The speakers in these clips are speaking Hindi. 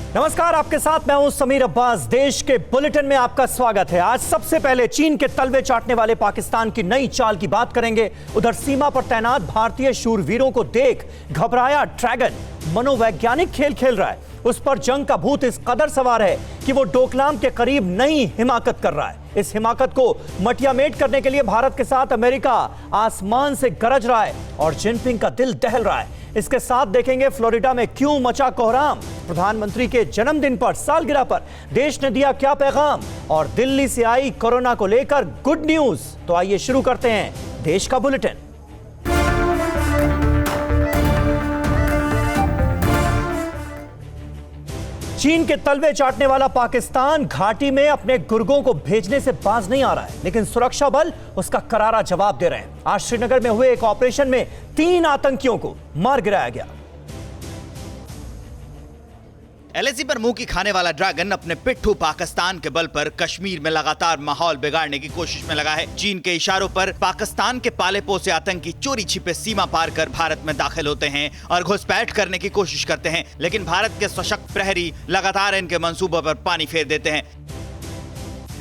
नमस्कार, आपके साथ मैं हूं समीर अब्बास। देश के बुलेटिन में आपका स्वागत है। आज सबसे पहले चीन के तलवे चाटने वाले पाकिस्तान की नई चाल की बात करेंगे। उधर सीमा पर तैनात भारतीय शूरवीरों को देख घबराया ड्रैगन मनोवैज्ञानिक खेल खेल रहा है। उस पर जंग का भूत इस कदर सवार है कि वो डोकलाम के करीब नई हिमाकत कर रहा है। इस हिमाकत को मटियामेट करने के लिए भारत के साथ अमेरिका आसमान से गरज रहा है और जिनपिंग का दिल दहल रहा है। इसके साथ देखेंगे फ्लोरिडा में क्यों मचा कोहराम, प्रधानमंत्री के जन्मदिन पर, सालगिरह पर देश ने दिया क्या पैगाम, और दिल्ली से आई कोरोना को लेकर गुड न्यूज। तो आइए शुरू करते हैं देश का बुलेटिन। चीन के तलवे चाटने वाला पाकिस्तान घाटी में अपने गुर्गों को भेजने से बाज नहीं आ रहा है, लेकिन सुरक्षा बल उसका करारा जवाब दे रहे हैं। आज श्रीनगर में हुए एक ऑपरेशन में 3 आतंकियों को मार गिराया गया। एलएसी पर मुंह की खाने वाला ड्रैगन अपने पिट्ठू पाकिस्तान के बल पर कश्मीर में लगातार माहौल बिगाड़ने की कोशिश में लगा है। चीन के इशारों पर पाकिस्तान के पाले पोसे आतंकी चोरी छिपे सीमा पार कर भारत में दाखिल होते हैं और घुसपैठ करने की कोशिश करते हैं, लेकिन भारत के सशक्त प्रहरी लगातार इनके मंसूबों पर पानी फेर देते हैं।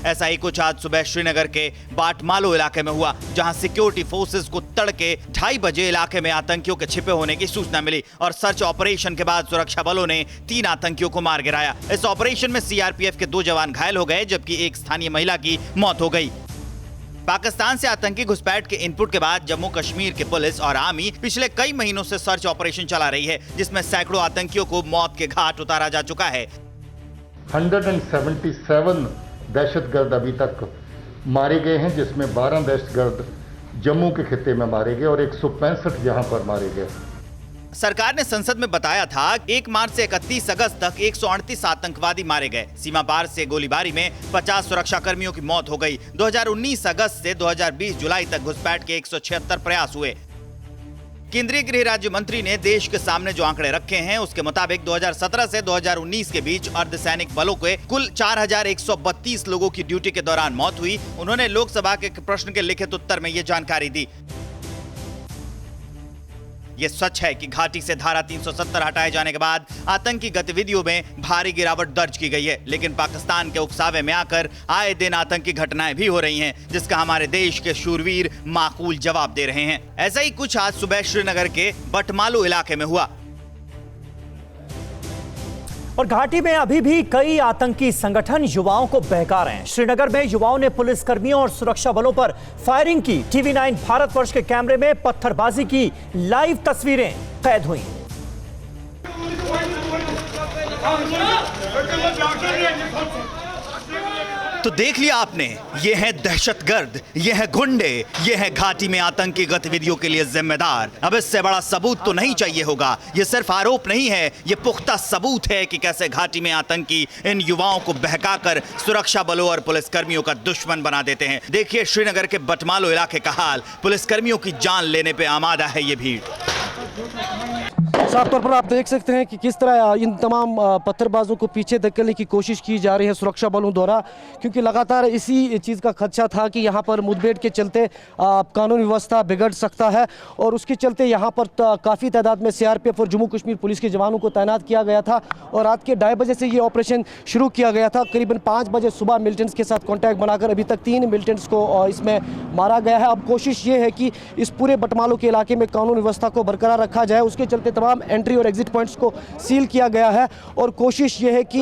ऐसा ही कुछ आज सुबह श्रीनगर के बाटमालो इलाके में हुआ, जहां सिक्योरिटी फोर्सेस को तड़के 2:30 बजे इलाके में आतंकियों के छिपे होने की सूचना मिली और सर्च ऑपरेशन के बाद सुरक्षा बलों ने 3 आतंकियों को मार गिराया। इस ऑपरेशन में सीआरपीएफ के 2 जवान घायल हो गए, जबकि एक स्थानीय महिला की मौत हो गई। पाकिस्तान से आतंकी घुसपैठ के इनपुट के बाद जम्मू कश्मीर की पुलिस और आर्मी पिछले कई महीनों से सर्च ऑपरेशन चला रही है, जिसमें सैकड़ों आतंकियों को मौत के घाट उतारा जा चुका है। 177 दहशतगर्द अभी तक मारे गए हैं, जिसमें 12 दहशतगर्द जम्मू के खित्ते में मारे गए और 165 यहां पर मारे गए। सरकार ने संसद में बताया था 1 मार्च से 31 अगस्त तक 138 आतंकवादी मारे गए। सीमा पार से गोलीबारी में 50 सुरक्षा कर्मियों की मौत हो गई। 2019 अगस्त से 2020 जुलाई तक घुसपैठ के 176 प्रयास हुए। केंद्रीय गृह राज्य मंत्री ने देश के सामने जो आंकड़े रखे हैं, उसके मुताबिक 2017 से 2019 के बीच अर्धसैनिक बलों के कुल 4132 लोगों की ड्यूटी के दौरान मौत हुई। उन्होंने लोकसभा के प्रश्न के लिखित उत्तर में ये जानकारी दी। ये सच है कि घाटी से धारा 370 हटाए जाने के बाद आतंकी गतिविधियों में भारी गिरावट दर्ज की गई है, लेकिन पाकिस्तान के उकसावे में आकर आए दिन आतंकी घटनाएं भी हो रही हैं, जिसका हमारे देश के शूरवीर माकूल जवाब दे रहे हैं। ऐसा ही कुछ आज सुबह श्रीनगर के बटमालू इलाके में हुआ। और घाटी में अभी भी कई आतंकी संगठन युवाओं को बहका रहे हैं। श्रीनगर में युवाओं ने पुलिसकर्मियों और सुरक्षा बलों पर फायरिंग की। टीवी9 भारतवर्ष के कैमरे में पत्थरबाजी की लाइव तस्वीरें कैद हुई। तो देख लिया आपने, ये है दहशतगर्द, ये है गुंडे, ये है घाटी में आतंकी गतिविधियों के लिए जिम्मेदार। अब इससे बड़ा सबूत तो नहीं चाहिए होगा। ये सिर्फ आरोप नहीं है, ये पुख्ता सबूत है कि कैसे घाटी में आतंकी इन युवाओं को बहकाकर सुरक्षा बलों और पुलिसकर्मियों का दुश्मन बना देते हैं। देखिए श्रीनगर के बटमालो इलाके का हाल। पुलिसकर्मियों की जान लेने पे आमादा है ये भीड़। साफ तौर पर आप देख सकते हैं कि किस तरह इन तमाम पत्थरबाजों को पीछे धकेलने की कोशिश की जा रही है सुरक्षा बलों द्वारा, क्योंकि लगातार इसी चीज़ का खदशा था कि यहाँ पर मुठभेड़ के चलते कानून व्यवस्था बिगड़ सकता है और उसके चलते यहाँ पर काफ़ी तादाद में सीआरपीएफ और जम्मू कश्मीर पुलिस के जवानों को तैनात किया गया था। और रात के 2:30 बजे से ये ऑपरेशन शुरू किया गया था। करीबन 5 बजे सुबह मिलिटेंट्स के साथ कॉन्टैक्ट बनाकर अभी तक 3 मिलिटेंट्स को इसमें मारा गया है। अब कोशिश ये है कि इस पूरे बटमालो के इलाके में कानून व्यवस्था को बरकरार रखा जाए। उसके चलते तमाम एंट्री और एग्जिट पॉइंट्स को सील किया गया है और कोशिश ये है कि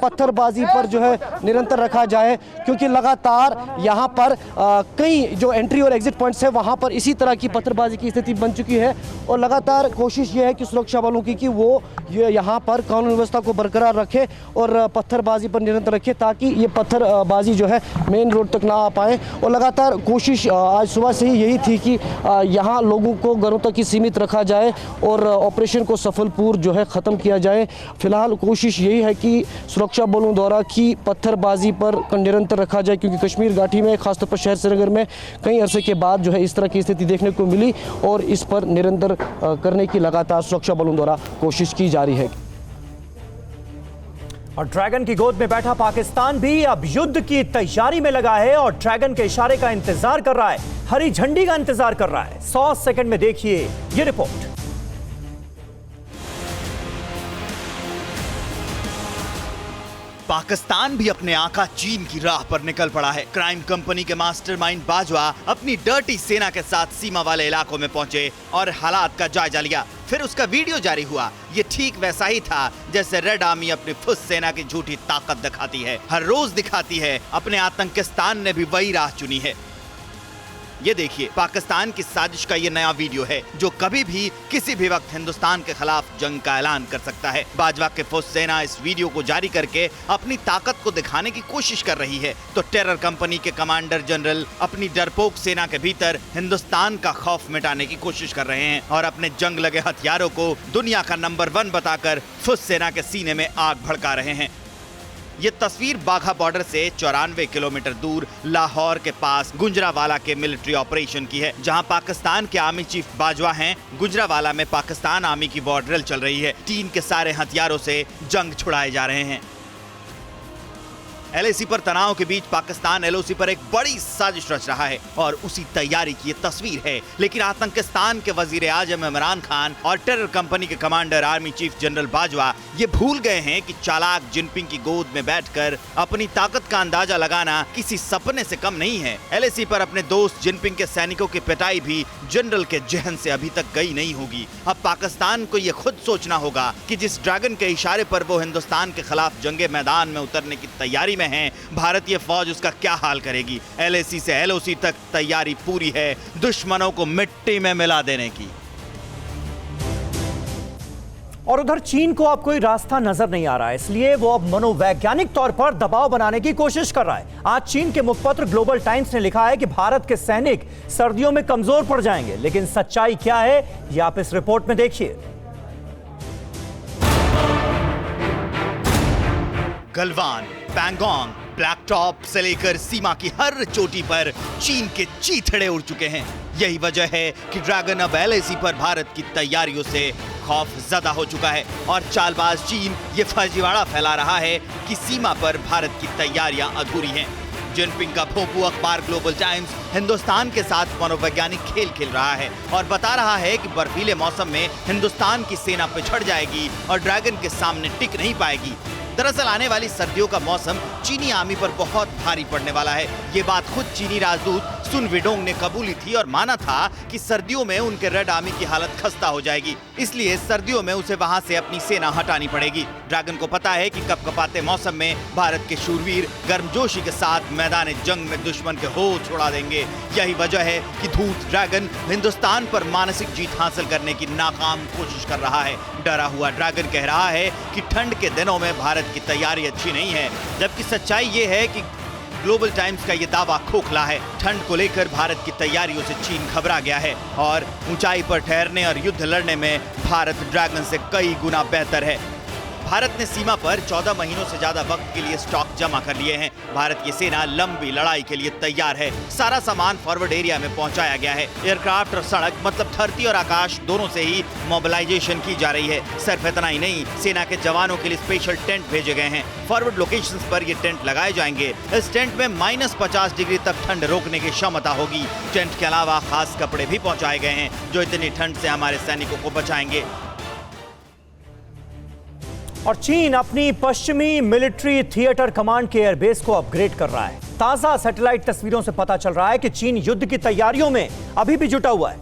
पत्थरबाजी पर जो है निरंतर रखा जाए, क्योंकि लगातार यहाँ पर कई जो एंट्री और एग्जिट पॉइंट्स है वहाँ पर इसी तरह की पत्थरबाजी की स्थिति बन चुकी है। और लगातार कोशिश ये है कि सुरक्षा बलों की कि वो यहाँ पर कानून व्यवस्था को बरकरार रखे और पत्थरबाजी पर निरंतर रखे, ताकि ये पत्थरबाजी जो है मेन रोड तक ना आ पाए। और लगातार कोशिश आज सुबह से ही यही थी कि यहाँ लोगों को घरों तक ही सीमित रखा जाए और ऑपरेशन को सफलपूर्व जो है ख़त्म किया जाए। फिलहाल कोशिश यही है कि सुरक्षा बलों द्वारा की पत्थरबाजी पर निरंतर रखा जाए, क्योंकि कश्मीर घाटी में खासतौर पर शहर श्रीनगर में कई अरसे के बाद जो है इस तरह की स्थिति देखने को मिली और इस पर निरंतर करने की लगातार सुरक्षा बलों द्वारा कोशिश की जा रही है। और ड्रैगन की गोद में बैठा पाकिस्तान भी अब युद्ध की तैयारी में लगा है और ड्रैगन के इशारे का इंतजार कर रहा है, हरी झंडी का इंतजार कर रहा है। 100 सेकंड में देखिए ये रिपोर्ट। पाकिस्तान भी अपने आका चीन की राह पर निकल पड़ा है। क्राइम कंपनी के मास्टरमाइंड बाजवा अपनी डर्टी सेना के साथ सीमा वाले इलाकों में पहुंचे और हालात का जायजा लिया। फिर उसका वीडियो जारी हुआ। ये ठीक वैसा ही था जैसे रेड आर्मी अपनी फुस सेना की झूठी ताकत दिखाती है, हर रोज दिखाती है। अपने आतंकिस्तान ने भी वही राह चुनी है। ये देखिए, पाकिस्तान की साजिश का ये नया वीडियो है जो कभी भी किसी भी वक्त हिंदुस्तान के खिलाफ जंग का ऐलान कर सकता है। बाजवा के फौज सेना इस वीडियो को जारी करके अपनी ताकत को दिखाने की कोशिश कर रही है, तो टेरर कंपनी के कमांडर जनरल अपनी डरपोक सेना के भीतर हिंदुस्तान का खौफ मिटाने की कोशिश कर रहे हैं और अपने जंग लगे हथियारों को दुनिया का नंबर 1 बताकर फौज सेना के सीने में आग भड़का रहे हैं। ये तस्वीर बाघा बॉर्डर से 94 किलोमीटर दूर लाहौर के पास गुजरावाला के मिलिट्री ऑपरेशन की है, जहां पाकिस्तान के आर्मी चीफ बाजवा हैं। गुजरावाला में पाकिस्तान आर्मी की वॉर ड्रिल चल रही है। चीन के सारे हथियारों से जंग छुड़ाए जा रहे हैं। LAC पर तनाव के बीच पाकिस्तान LOC पर एक बड़ी साजिश रच रहा है और उसी तैयारी की ये तस्वीर है। लेकिन आतंकिस्तान के वजीर आजम इमरान खान और टेरर कंपनी के commander army chief general Bajwa ये भूल गए हैं कि चालाक जिनपिंग की गोद में बैठकर अपनी ताकत का अंदाजा लगाना किसी सपने से कम नहीं है। LAC पर अपने दोस्त जिनपिंग के सैनिकों की पिटाई भी जनरल के जहन से अभी तक गई नहीं होगी। अब पाकिस्तान को ये खुद सोचना होगा कि जिस ड्रैगन के इशारे पर वो हिंदुस्तान के खिलाफ जंगे मैदान में उतरने की तैयारी में है, भारतीय फौज उसका क्या हाल करेगी। LAC से LOC तक तैयारी पूरी है दुश्मनों को मिट्टी में मिला देने की। और उधर चीन को अब कोई रास्ता नजर नहीं आ रहा है, इसलिए वो अब मनोवैज्ञानिक तौर पर दबाव बनाने की कोशिश कर रहा है। आज चीन के मुखपत्र ग्लोबल टाइम्स ने लिखा है कि भारत के सैनिक सर्दियों में कमजोर पड़ जाएंगे, लेकिन सच्चाई क्या है ये आप इस रिपोर्ट में देखिए। गलवान, पैंगोंग, ब्लैक टॉप से लेकर सीमा की हर चोटी पर चीन के चीथड़े उड़ चुके हैं। यही वजह है कि ड्रैगन अब LAC पर भारत की तैयारियों से खौफ ज़्यादा हो चुका है और चालबाज चीन ये फर्जीवाड़ा फैला रहा है कि सीमा पर भारत की तैयारियां अधूरी हैं। जिनपिंग का भोंपू अखबार ग्लोबल टाइम्स हिंदुस्तान के साथ मनोवैज्ञानिक खेल खेल रहा है और बता रहा है कि बर्फीले मौसम में हिंदुस्तान की सेना पिछड़ जाएगी और ड्रैगन के सामने टिक नहीं पाएगी। दरअसल आने वाली सर्दियों का मौसम चीनी आर्मी पर बहुत भारी पड़ने वाला है। ये बात खुद चीनी राजदूत सुन विडोंग ने कबूली थी और माना था कि सर्दियों में उनके रेड आर्मी की हालत खस्ता हो जाएगी, इसलिए सर्दियों में उसे वहां से अपनी सेना हटानी पड़ेगी। ड्रैगन को पता है कि कपकपाते मौसम में भारत के शूरवीर गर्मजोशी के साथ मैदान जंग में दुश्मन के होश उड़ा देंगे। यही वजह है कि धूत ड्रैगन हिंदुस्तान पर मानसिक जीत हासिल करने की नाकाम कोशिश कर रहा है। डरा हुआ ड्रैगन कह रहा है कि ठंड के दिनों में भारत की तैयारी अच्छी नहीं है, जबकि सच्चाई ये है कि ग्लोबल टाइम्स का ये दावा खोखला है। ठंड को लेकर भारत की तैयारियों से चीन घबरा गया है और ऊंचाई पर ठहरने और युद्ध लड़ने में भारत ड्रैगन से कई गुना बेहतर है। भारत ने सीमा पर 14 महीनों से ज्यादा वक्त के लिए स्टॉक जमा कर लिए हैं। भारत की सेना लंबी लड़ाई के लिए तैयार है। सारा सामान फॉरवर्ड एरिया में पहुंचाया गया है। एयरक्राफ्ट और सड़क मतलब धरती और आकाश दोनों से ही मोबिलाइजेशन की जा रही है। सिर्फ इतना ही नहीं, सेना के जवानों के लिए स्पेशल टेंट भेजे गए हैं। फॉरवर्ड लोकेशंस पर ये टेंट लगाए जाएंगे। इस टेंट में -50 डिग्री तक ठंड रोकने की क्षमता होगी। टेंट के अलावा खास कपड़े भी पहुंचाए गए हैं जो इतनी ठंड से हमारे सैनिकों को बचाएंगे। और चीन अपनी पश्चिमी मिलिट्री थिएटर कमांड के एयरबेस को अपग्रेड कर रहा है। ताजा सैटेलाइट तस्वीरों से पता चल रहा है कि चीन युद्ध की तैयारियों में अभी भी जुटा हुआ है।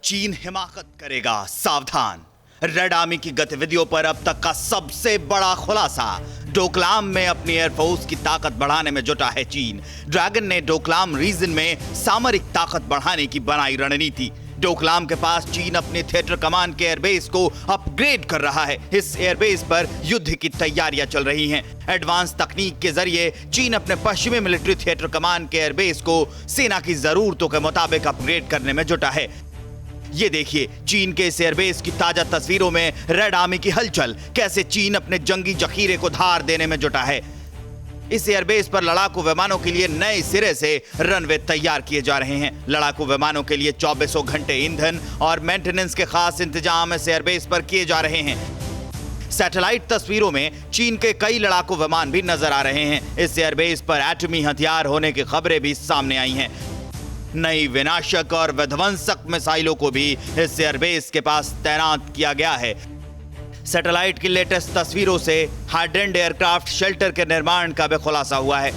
चीन हिमाकत करेगा, सावधान। रेड आर्मी की गतिविधियों पर अब तक का सबसे बड़ा खुलासा। डोकलाम में अपनी एयरफोर्स की ताकत बढ़ाने में जुटा है चीन। ड्रैगन ने डोकलाम रीजन में सामरिक ताकत बढ़ाने की बनाई रणनीति। डोकलाम के पास चीन अपने थिएटर कमांड के एयरबेस को अपग्रेड कर रहा है। इस एयरबेस पर युद्ध की तैयारियां चल रही हैं। एडवांस तकनीक के जरिए चीन अपने पश्चिमी मिलिट्री थिएटर कमांड के एयरबेस को सेना की जरूरतों के मुताबिक अपग्रेड करने में जुटा है। ये देखिए चीन के इस एयरबेस की ताजा तस्वीरों में रेड आर्मी की हलचल, कैसे चीन अपने जंगी जखीरे को धार देने में जुटा है। इस एयरबेस पर लड़ाकू विमानों के लिए नए सिरे से रनवे तैयार किए जा रहे हैं। लड़ाकू विमानों के लिए 2400 घंटे ईंधन और मेंटेनेंस के खास इंतजाम इस एयरबेस पर किए जा रहे हैं। सैटेलाइट तस्वीरों में चीन के कई लड़ाकू विमान भी नजर आ रहे हैं। इस एयरबेस पर एटमी हथियार होने की खबरें भी सामने आई हैं। नई विनाशक और विध्वंसक मिसाइलों को भी इस एयरबेस के पास तैनात किया गया है। सैटेलाइट की लेटेस्ट तस्वीरों से हार्डन्ड एयरक्राफ्ट शेल्टर के निर्माण का भी खुलासा हुआ है।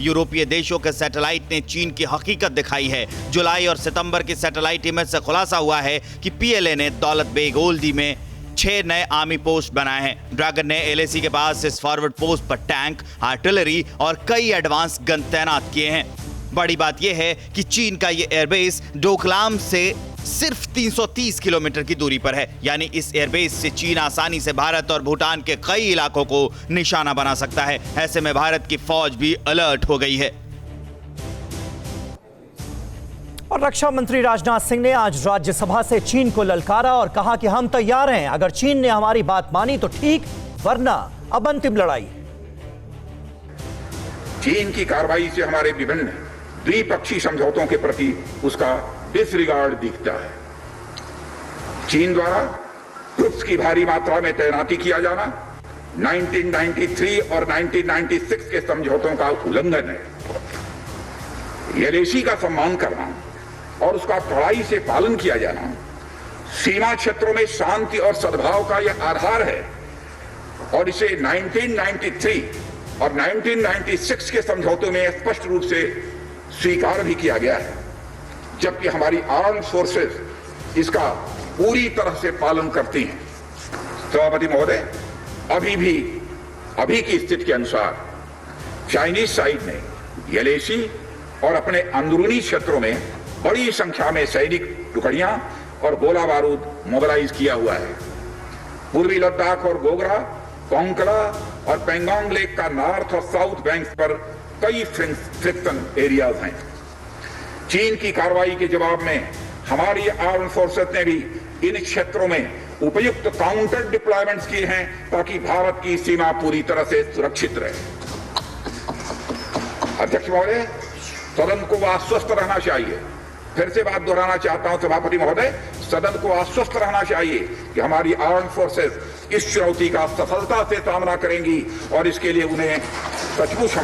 यूरोपीय देशों के सैटेलाइट ने चीन की हकीकत दिखाई है। जुलाई और सितंबर की सैटेलाइट इमेज से खुलासा हुआ है कि पीएलए ने दौलत बेग ओल्डी में 6 नए आर्मी पोस्ट बनाए हैं। ड्रैगन ने एलएसी के पास इस फॉरवर्ड पोस्ट पर टैंक, आर्टिलरी और कई एडवांस गन तैनात किए हैं। बड़ी बात यह है कि चीन का ये एयरबेस डोकलाम से सिर्फ 330 किलोमीटर की दूरी पर है, यानी इस एयरबेस से चीन आसानी से भारत और भूटान के कई इलाकों को निशाना बना सकता है। ऐसे में भारत की फौज भी अलर्ट हो गई है। और रक्षा मंत्री राजनाथ सिंह ने आज राज्यसभा से चीन को ललकारा और कहा कि हम तैयार हैं, अगर चीन ने हमारी बात मानी तो ठीक, वरना अब अंतिम लड़ाई। चीन की कार्रवाई से हमारे विभिन्न द्विपक्षीय समझौतों के प्रति उसका डिसरिगार्ड दिखता है। चीन द्वारा ट्रुप्स की भारी मात्रा में तैनाती किया जाना 1993 और 1996 के समझौतों का उल्लंघन है। एलएसी का सम्मान करना और उसका कड़ाई से पालन किया जाना सीमा क्षेत्रों में शांति और सद्भाव का यह आधार है और इसे 1993 और 1996 के समझौतों में स्पष्ट रूप से स्वीकार भी किया गया है, जबकि हमारी आर्म्ड फोर्सेस इसका पूरी तरह से पालन करती हैं। सभापति महोदय, अभी की स्थिति के अनुसार चाइनीज साइड ने एलएसी और अपने अंदरूनी क्षेत्रों में बड़ी संख्या में सैनिक टुकड़ियां और गोला बारूद मोबिलाइज किया हुआ है। पूर्वी लद्दाख और गोगरा, कोंकला और पेंगोंग लेक का नॉर्थ और साउथ बैंक्स पर कई फ्रिक्शन एरियाज हैं। चीन की कार्रवाई के जवाब में हमारी आर्म्ड फोर्सेस ने भी इन क्षेत्रों में उपयुक्त काउंटर डिप्लॉयमेंट्स किए हैं ताकि भारत की सीमा पूरी तरह से सुरक्षित रहे। अध्यक्ष महोदय, सदन को आश्वस्त रहना चाहिए, फिर से बात दोहराना चाहता हूं सभापति महोदय, सदन को आश्वस्त रहना चाहिए कि हमारी आर्म्ड फोर्सेस इस चुनौती का सफलता से सामना करेंगी और इसके लिए उन्हें सचमुच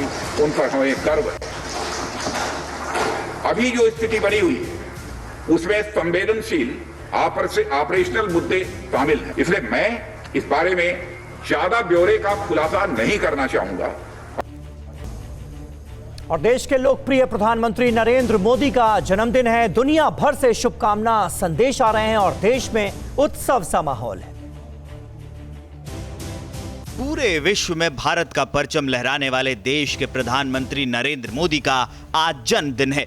उन पर हमें गर्व है। अभी जो स्थिति बनी हुई है उसमें संवेदनशील ऑपरेशनल मुद्दे शामिल हैं, इसलिए मैं इस बारे में ज्यादा ब्यौरे का खुलासा नहीं करना चाहूंगा। और देश के लोकप्रिय प्रधानमंत्री नरेंद्र मोदी का जन्मदिन है। दुनिया भर से शुभकामना संदेश आ रहे हैं और देश में उत्सव सा माहौल है। पूरे विश्व में भारत का परचम लहराने वाले देश के प्रधानमंत्री नरेंद्र मोदी का आज जन्मदिन है।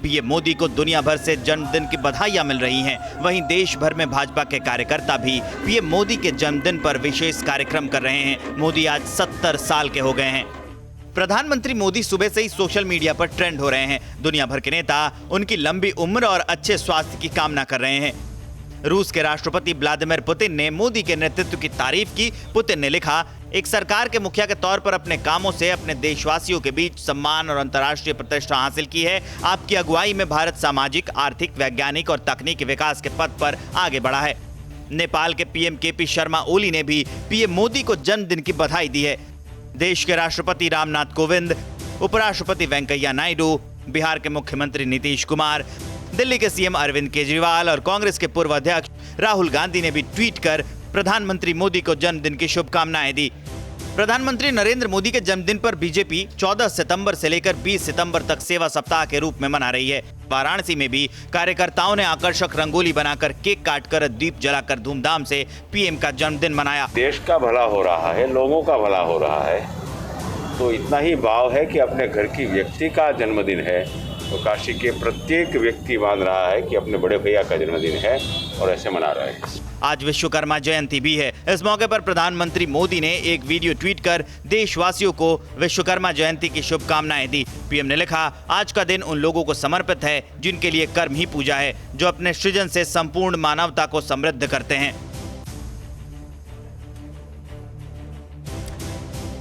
पीएम मोदी को दुनिया भर से जन्मदिन की बधाइयां मिल रही हैं। वहीं देश भर में भाजपा के कार्यकर्ता भी पीएम मोदी के जन्मदिन पर विशेष कार्यक्रम कर रहे हैं। मोदी आज 70 साल के हो गए हैं। प्रधानमंत्री मोदी सुबह से ही सोशल मीडिया पर ट्रेंड हो रहे हैं। दुनिया भर के नेता उनकी लंबी उम्र और अच्छे स्वास्थ्य की कामना कर रहे हैं। रूस के राष्ट्रपति व्लादिमीर पुतिन ने मोदी के नेतृत्व की तारीफ की। पुतिन ने लिखा, एक सरकार के मुखिया के तौर पर अपने कामों से अपने देशवासियों के बीच सम्मान और अंतर्राष्ट्रीय प्रतिष्ठा हासिल की है। आपकी अगुवाई में भारत सामाजिक, आर्थिक, वैज्ञानिक और तकनीकी विकास के पथ पर आगे बढ़ा है। नेपाल के पीएम केपी शर्मा ओली ने भी पीएम मोदी को जन्मदिन की बधाई दी है। देश के राष्ट्रपति रामनाथ कोविंद, उपराष्ट्रपति वेंकैया नायडू, बिहार के मुख्यमंत्री नीतीश कुमार, दिल्ली के सीएम अरविंद केजरीवाल और कांग्रेस के पूर्व अध्यक्ष राहुल गांधी ने भी ट्वीट कर प्रधानमंत्री मोदी को जन्मदिन की शुभकामनाएं दी। प्रधानमंत्री नरेंद्र मोदी के जन्मदिन पर बीजेपी 14 सितंबर से लेकर 20 सितंबर तक सेवा सप्ताह के रूप में मना रही है। वाराणसी में भी कार्यकर्ताओं ने आकर्षक रंगोली बनाकर, केक काटकर, दीप जलाकर धूमधाम से पीएम का जन्मदिन मनाया। देश का भला हो रहा है, लोगों का भला हो रहा है, तो इतना ही भाव है कि अपने घर की व्यक्ति का जन्मदिन है तो काशी के प्रत्येक व्यक्ति मान रहा है कि अपने बड़े भैया का जन्मदिन है और ऐसे मना रहा है। आज विश्वकर्मा जयंती भी है। इस मौके पर प्रधानमंत्री मोदी ने एक वीडियो ट्वीट कर देशवासियों को विश्वकर्मा जयंती की शुभकामनाएं दी। पीएम ने लिखा, आज का दिन उन लोगों को समर्पित है जिनके लिए कर्म ही पूजा है, जो अपने सृजन से संपूर्ण मानवता को समृद्ध करते हैं।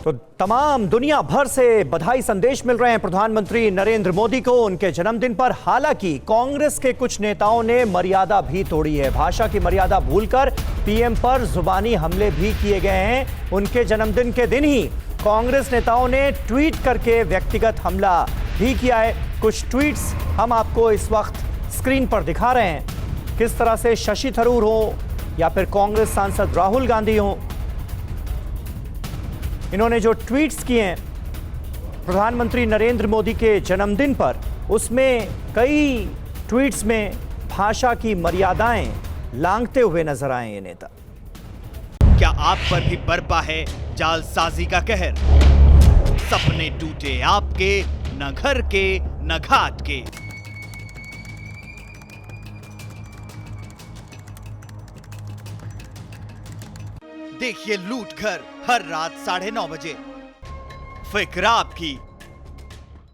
तो तमाम दुनिया भर से बधाई संदेश मिल रहे हैं प्रधानमंत्री नरेंद्र मोदी को उनके जन्मदिन पर। हालांकि कांग्रेस के कुछ नेताओं ने मर्यादा भी तोड़ी है। भाषा की मर्यादा भूलकर पीएम पर जुबानी हमले भी किए गए हैं। उनके जन्मदिन के दिन ही कांग्रेस नेताओं ने ट्वीट करके व्यक्तिगत हमला भी किया है। कुछ ट्वीट्स हम आपको इस वक्त स्क्रीन पर दिखा रहे हैं। किस तरह से शशि थरूर हो या फिर कांग्रेस सांसद राहुल गांधी हों, इन्होंने जो ट्वीट्स किए हैं प्रधानमंत्री नरेंद्र मोदी के जन्मदिन पर, उसमें कई ट्वीट्स में भाषा की मर्यादाएं लांघते हुए नजर आए ये नेता। क्या आप पर भी बरपा है जालसाजी का कहर? सपने टूटे आपके, न घर के न घाट के। देखिए लूट घर हर रात 9:30 बजे। फिक्र आपकी,